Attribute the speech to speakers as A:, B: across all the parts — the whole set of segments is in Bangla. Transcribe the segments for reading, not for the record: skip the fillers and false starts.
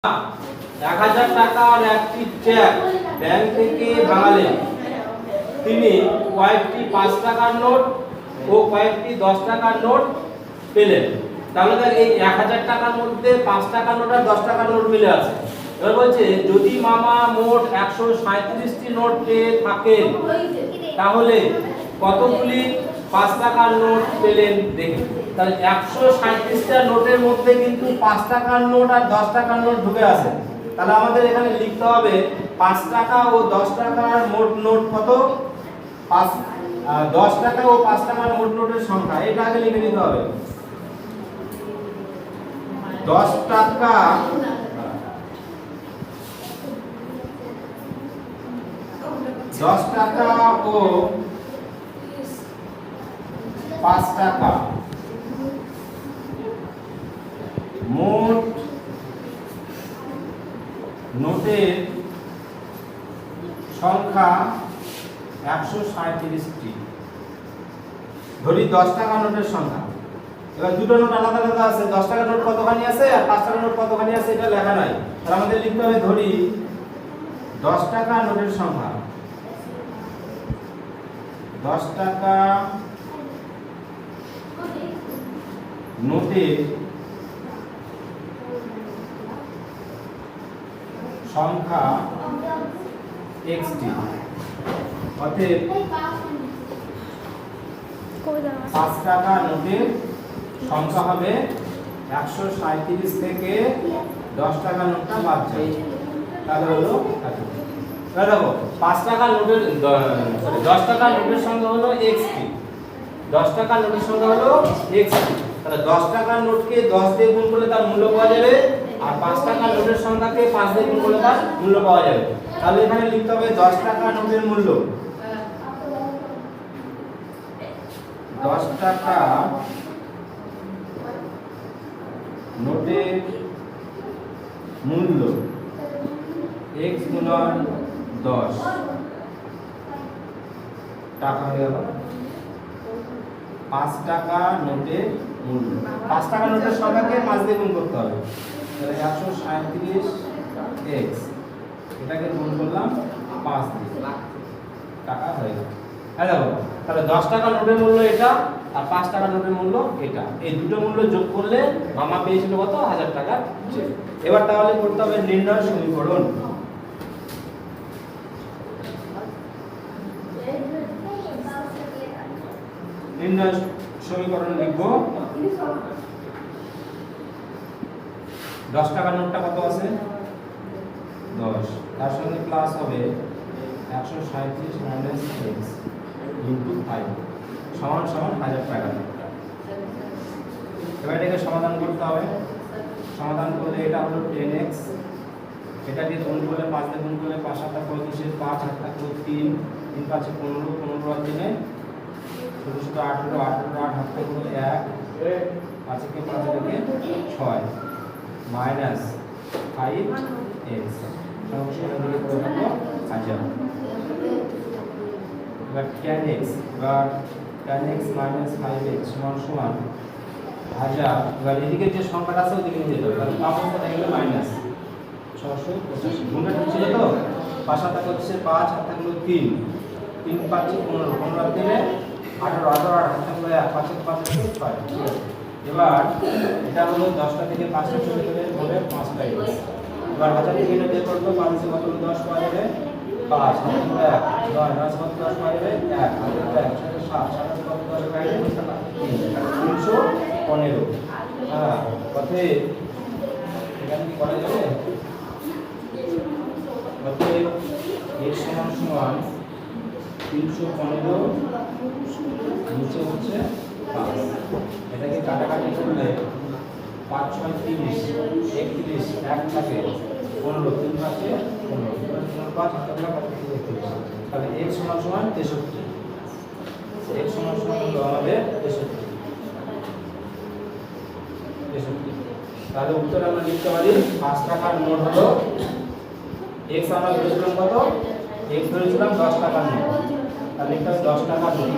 A: 1000 টাকার একটি চেক ব্যাংক থেকে ভাঙালেন। তিনি কয়েকটি 5 টাকার নোট ও কয়েকটি 10 টাকার নোট পেলেন। তাহলে এই 1000 টাকার মধ্যে 5 টাকার নোট আর 10 টাকার নোট মিলে আছে। এবার বলছে যদি মামা মোট 137টি নোট পেয়ে থাকেন তাহলে কতগুলি 5 টাকার নোট পেলেন দেখুন। তাহলে 137টা নোটের মধ্যে কিন্তু 5 টাকার নোট আর 10 টাকার নোট ঢুকে আছে। তাহলে আমাদের এখানে লিখতে হবে 5 টাকা ও 10 টাকার মোট নোট কত, 10 টাকা ও 5 টাকার মোট নোটের সংখ্যা। এটা আগে লিখে নিতে হবে। 10 টাকা ও 5 টাকা মোট নোটের সংখ্যা 137টি। ধরি 10 টাকা নোটের সংখ্যা। এবার দুটো নোট আলাদা আলাদা আছে। 10 টাকা নোট কতখানি আছে আর 5 টাকা নোট কতখানি আছে এটা লেখা নাই। তাহলে আমাদের লিখতে হবে ধরি 10 টাকা নোটের সংখ্যা, 10 টাকা নোটের সংখ্যা xt। অতএব 5 টাকা নোটের সংখ্যা হবে 137 থেকে 10 টাকা নোটটা বাদ যাবে। তাহলে হলো দেখো 5 টাকা নোটের 10 টাকা নোটের সংখ্যা হলো xt, 10 টাকা নোটের সংখ্যা হলো xt। তাহলে 10 টাকার নোটকে 10 দিয়ে গুণ করলে তার মূল্য পাওয়া যাবে, আর 5 টাকার নোটের সংখ্যাকে 5 দিয়ে গুণ করলে তার মূল্য পাওয়া যাবে। তাহলে এখানে লিখতে হবে 10 টাকা নোটের মূল্য, 10 টাকা নোটের মূল্য x গুণন 10 টাকা হয়ে গেল। 5 টাকা নোটের মূল্য, 5 টাকা নোটের সংখ্যাকে 5 দিয়ে গুণ করতে হবে। তাহলে 137x এটাকে গুণ করলাম 5 দিয়ে, টাকা হয়ে গেল। হ্যাঁ দেখো, তাহলে 10 টাকা নোটের মূল্য এটা আর 5 টাকা নোটের মূল্য এটা। এই দুটো মূল্য যোগ করলে মামা পেয়েছিল কত, 1000 টাকার চেক। এবার তাহলে করতে হবে নির্ণয় সমীকরণ। নির্ণয় সমীকরণ লিখব। 10 টাকার নোটটা কত আছে, 10, তার সঙ্গে প্লাস হবে 137 মাইনাস x ইনটু 5 সমান সমান 1000 টাকা নোটটা। এবার এটাকে সমাধান করতে হবে। সমাধান করলে এটা হলো 10x, এটাকে গুণ করলে 5 দিয়ে গুণ করলে 5 7 35 5 8 3 3 5 15 15 আর 3 ছোট ছোট 18 18 8 হাতে গুণ 1 5 কে 5 থেকে 6 মাইনাস 5x সবসময় দিকে করে দেবো 1000। এবার 10x, এবার 10x মাইনাস 5x সমান সমান 1000। এবার এদিকে যে সংখ্যাটা আছে ওদিকে নিয়ে যেতে হবে। তাহলে পাবো কত, এগুলো মাইনাস 685 গুণটা ছিল তো 5 7 হচ্ছে 5 7 গুলো 3 3 5 15 15 আর 3 18 18 আর হাতে গুলো 1 5 5 থেকে 6। ঠিক আছে, এবার এটা হলো 10টা থেকে 5টা চলে গেলে হবে 5টা x। এবার 1000 থেকে এটা বের করতে 5 এর কত 10 পাওয়া যাবে 5 1 9 9 কত 10 পাওয়া যাবে 1 1 7 7 কত 10 পাওয়া যাবে 315। হ্যাঁ কত এখানে কি করা যাবে, কত x সমান সমান 315 নিচে হচ্ছে 5। এটাকে কাটাকাটি করলে 5 6 30 31 1 থাকে 15 3 পাশে 15 5 হাতটা কত দেখতে পাচ্ছি। তাহলে x সমান সমান 63, x সমান সমান হলো আমাদের 63। তাহলে উত্তর আমরা লিখতে পারি 5 টাকার নোট হলো x আমরা ধরেছিলাম কত, x ধরেছিলাম 10 টাকার নোট। তাহলে এটা 10 টাকার নোট।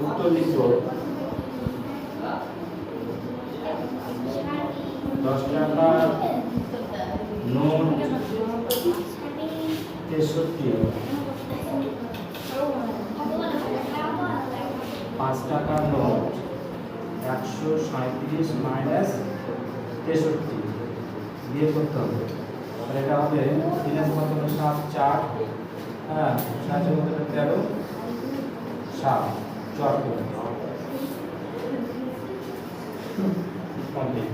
A: উত্তর লিখব 10 টাকা 63 5 টাকার নোট 137 মাইনাস 63 দিয়ে করতে হবে। তাহলে এটা হবে 3 এর কত হলো 7 4 হ্যাঁ 7 এর কত 13 7 74 কমপ্লিট।